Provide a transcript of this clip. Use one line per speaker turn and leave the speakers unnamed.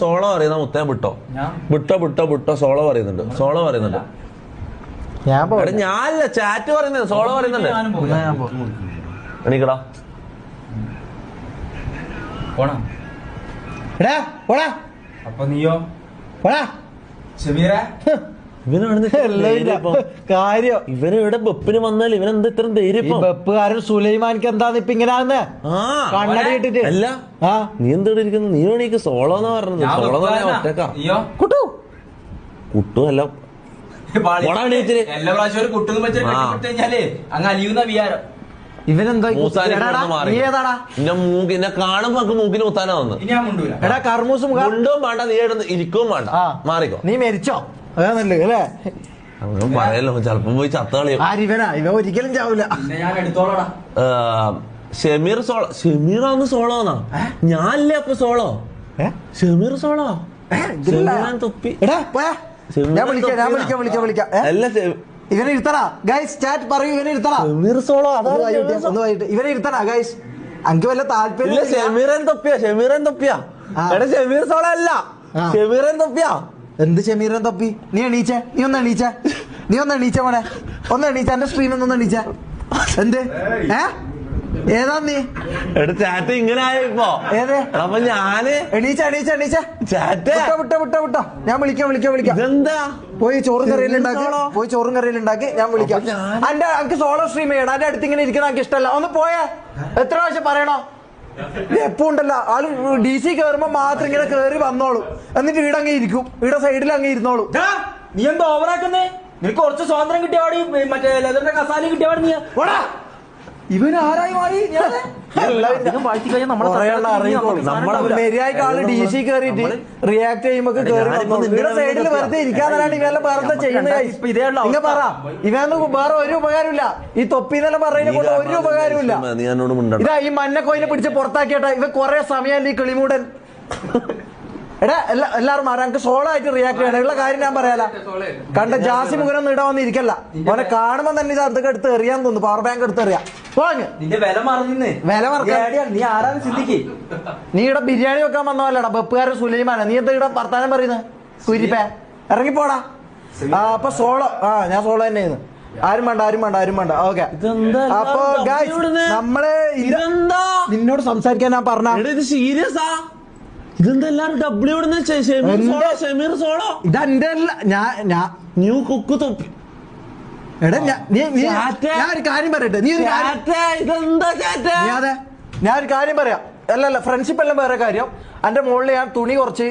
solo പറയുന്ന മുത്തേ വിട്ടോ വിട്ടോ വിട്ടോ വിട്ടോ സോളോ പറയുന്നുണ്ട് ഞാനല്ല ചാറ്റ് പറയുന്നത് സോളോ പറയുന്നുണ്ട് എണീക്കടാ
അപ്പൊ നീയോ
ഇവനെവിടെ ബെപ്പിന് വന്നാൽ ഇവനെന്താ ഇത്രയും ധൈര്യം
ബെപ്പുകാരൻ സുലൈമാനിക്ക് എന്താന്ന് ഇപ്പൊ ഇങ്ങനെ കണ്ണടി ഇട്ടിട്ട്
അല്ല നീ എന്താ ഇരിക്കുന്നു നീ വേണേക്ക് സോളോ എന്നാ പറഞ്ഞത് സോളോ ഒറ്റക്കാ കുട്ടു കുട്ടു അല്ല
എല്ലാ പ്രാവശ്യം ഒരു കുട്ടുന്ന് വെച്ചാല് അങ്ങ് അലിയുന്ന വിചാരം
ഇവനെന്താ
മൂക്കിനെ കാണുമ്പോ മൂക്കിന് കുത്താനാ വന്നു
എടാ കർമ്മൂസും
കൊണ്ടും വേണ്ട നീ ഇരിക്കും വേണ്ട മാറിക്കോ
നീ മരിച്ചോ അതാണല്ലേ അല്ലേ
പറയല്ലോ ചെലപ്പം പോയി ചത്തളിയോ
ഇവ ഒരിക്കലും ചാവൂല
ഷമീർ സോളോ ഷമീറാന്ന് സോളോന്നാ ഞാനല്ലേ അപ്പൊ സോളോ ഷമീർ സോളോ തൊപ്പി
ഞാൻ വിളിക്കാം
അല്ല
ഇവനെ ഇരുത്തടാ ഗൈസ് ചാറ്റ് പറയൂ ഇവനെ ഇരുത്തടാ ഇവനെ ഇരുത്തടാ ഗൈസ് എനിക്ക് വല്ല താല്പര്യം
ഷമീറൻ തൊപ്പിയാ എടാ ഷമീർ സോളോ അല്ല ഷമീറൻ തൊപ്പിയാ
എന്ത് ഷമീറൻ തൊപ്പി നീ എണീച്ചേ നീ ഒന്ന് എണീച്ച മോനെ ഒന്ന് എണീച്ച എന്റെ സ്ക്രീൻ ഒന്ന് എണീച്ച എന്ത് ഏതാ നീ
ചാറ്റ് ഇങ്ങനെ ആയപ്പോ അപ്പൊ ഞാന്
എണീച്ച
ചാറ്റ്
വിട്ടോ ഞാൻ വിളിക്കാം
എന്താ
പോയി ചോറും കറിയിലുണ്ടാക്കി ഞാൻ വിളിക്കാം എനിക്ക് സോളോ സ്ട്രീം ചെയ്യണം എന്റെ അടുത്ത് ഇങ്ങനെ ഇരിക്കണം എനിക്ക് ഇഷ്ടമല്ല ഒന്ന് പോയേ എത്ര പ്രാവശ്യം പറയണോ എപ്പോ ഉണ്ടല്ലോ ആള് DC കയറുമ്പോ മാത്രം ഇങ്ങനെ കേറി വന്നോളൂ എന്നിട്ട് വീടങ്ങ് ഇരിക്കും വീടെ സൈഡിൽ അങ്ങ് ഇരുന്നോളൂ
നീ എന്താ ഓവറാക്കുന്നേ നിനക്ക് കുറച്ച് സ്വാതന്ത്ര്യം കിട്ടിയപാടി മറ്റേ ലെതറിന്റെ കസാല കിട്ടിയപാടി നീ
ഇവൻ ആരായി മാറി ആള് DC കയറിയിട്ട് റിയാക്ട് ചെയ്യുമ്പോ സൈഡിൽ വെറുതെ ഇരിക്കാന്നാണ് ഇവരെല്ലാം വെറുതെ ചെയ്യുന്നത് പറ ഇവന്ന് വേറെ ഒരു ഉപകാരമില്ല ഈ തൊപ്പിന്നെല്ലാം പറയുന്നത് കൊണ്ട് ഒരു ഉപകാരമില്ല ഇതാ ഈ മഞ്ഞക്കോയിനെ പിടിച്ച് പുറത്താക്കിയട്ടെ ഇവ കൊറേ സമയം ഈ കിളിമൂടൻ എടാ എല്ലാരും മാറാം എനിക്ക് സോളോ ആയിട്ട് റിയാക്ട് ചെയ്യണം ഉള്ള കാര്യം ഞാൻ പറയാല കണ്ട ജാസി മുഖനൊന്നും ഇട വന്ന് ഇരിക്കല്ല ഓനെ കാണുമ്പോ തന്നെ ഇത് അതൊക്കെ എടുത്ത് എറിയാൻ തോന്നുന്നു പവർ ബാങ്ക് എടുത്ത് എറിയാം നീ ഇവിടെ ബിരിയാണി വെക്കാൻ വന്നതല്ലടാ ബെപ്പുകാരൻ സുലൈമാന നീ എന്താ ഇവിടെ വർത്താനം പറയുന്നത് കുരിപ്പേ ഇറങ്ങിപ്പോടാ അപ്പൊ സോളോ ഞാൻ സോളോ തന്നെ ആരും വേണ്ട ഓക്കെ അപ്പൊ നമ്മള് നിന്നോട് സംസാരിക്കാൻ ഞാൻ പറഞ്ഞ
സീരിയസാ ഇതെന്തെല്ലാരും ഡബ്ല്യൂ ഷമീർ സോളോ
ഇതെന്റെ
ന്യൂ കുക്ക് തൊപ്പി
എടാ ഞാൻ ഒരു കാര്യം പറയട്ടെ ഞാൻ ഒരു കാര്യം പറയാം അല്ലല്ല ഫ്രണ്ട്ഷിപ്പ് എല്ലാം വേറെ കാര്യം എന്റെ മുകളിൽ ഞാൻ തുണി കുറച്ച്